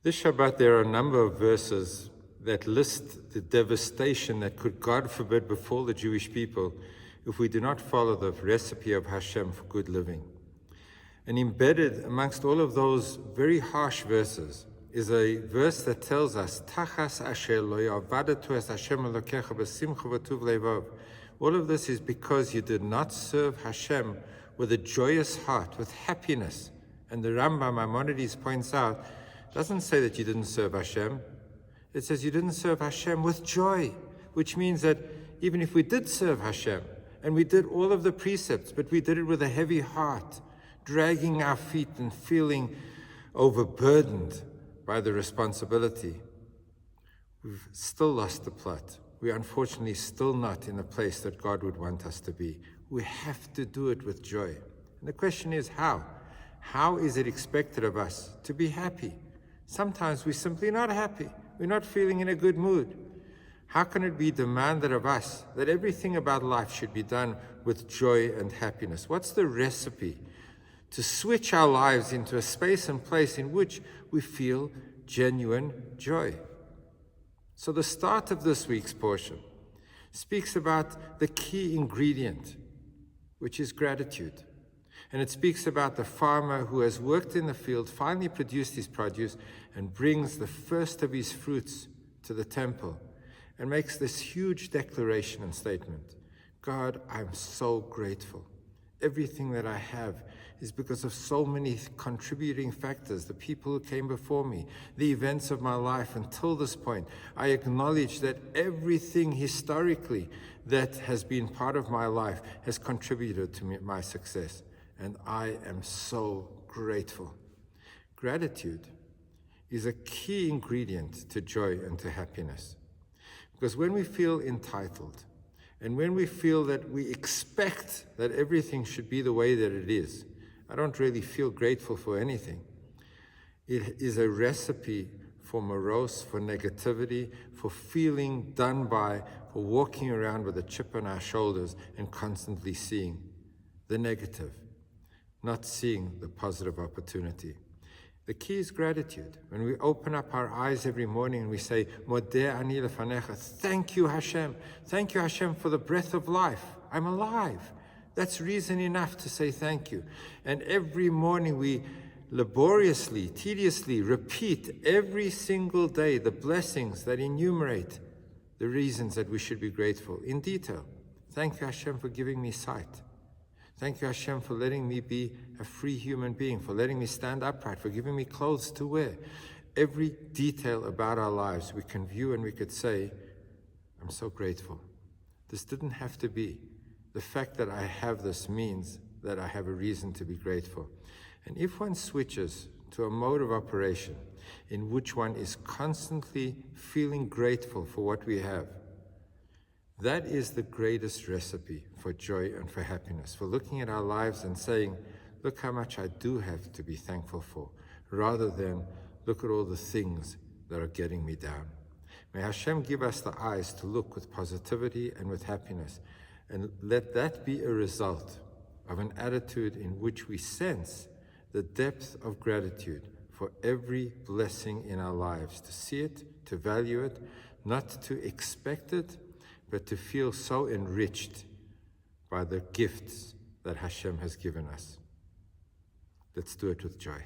This Shabbat, there are a number of verses that list the devastation that could, God forbid, befall the Jewish people if we do not follow the recipe of Hashem for good living. And embedded amongst all of those very harsh verses is a verse that tells us, Tachas asher lo ya'avadatu es Hashem Elokecha b'simcha v'tuv levav. All of this is because you did not serve Hashem with a joyous heart, with happiness. And the Rambam Maimonides points out, doesn't say that you didn't serve Hashem. It says you didn't serve Hashem with joy, which means that even if we did serve Hashem, and we did all of the precepts, but we did it with a heavy heart, dragging our feet and feeling overburdened by the responsibility, we've still lost the plot. We are unfortunately still not in a place that God would want us to be. We have to do it with joy. And the question is how? How is it expected of us to be happy? Sometimes we're simply not happy. We're not feeling in a good mood. How can it be demanded of us that everything about life should be done with joy and happiness? What's the recipe to switch our lives into a space and place in which we feel genuine joy? So the start of this week's portion speaks about the key ingredient, which is gratitude. And it speaks about the farmer who has worked in the field, finally produced his produce, and brings the first of his fruits to the temple, and makes this huge declaration and statement. God, I'm so grateful. Everything that I have is because of so many contributing factors, the people who came before me, the events of my life until this point. I acknowledge that everything historically that has been part of my life has contributed to my success. And I am so grateful. Gratitude is a key ingredient to joy and to happiness. Because when we feel entitled, and when we feel that we expect that everything should be the way that it is, I don't really feel grateful for anything. It is a recipe for morose, for negativity, for feeling done by, for walking around with a chip on our shoulders and constantly seeing the negative, not seeing the positive opportunity. The key is gratitude. When we open up our eyes every morning and we say, Modeh ani lefanecha, thank you Hashem. Thank you Hashem for the breath of life. I'm alive. That's reason enough to say thank you. And every morning we laboriously, tediously repeat every single day the blessings that enumerate the reasons that we should be grateful in detail. Thank you Hashem for giving me sight. Thank you, Hashem, for letting me be a free human being, for letting me stand upright, for giving me clothes to wear. Every detail about our lives we can view and we could say, I'm so grateful. This didn't have to be. The fact that I have this means that I have a reason to be grateful. And if one switches to a mode of operation in which one is constantly feeling grateful for what we have, that is the greatest recipe for joy and for happiness, for looking at our lives and saying, look how much I do have to be thankful for, rather than look at all the things that are getting me down. May Hashem give us the eyes to look with positivity and with happiness, and let that be a result of an attitude in which we sense the depth of gratitude for every blessing in our lives, to see it, to value it, not to expect it, but to feel so enriched by the gifts that Hashem has given us. Let's do it with joy.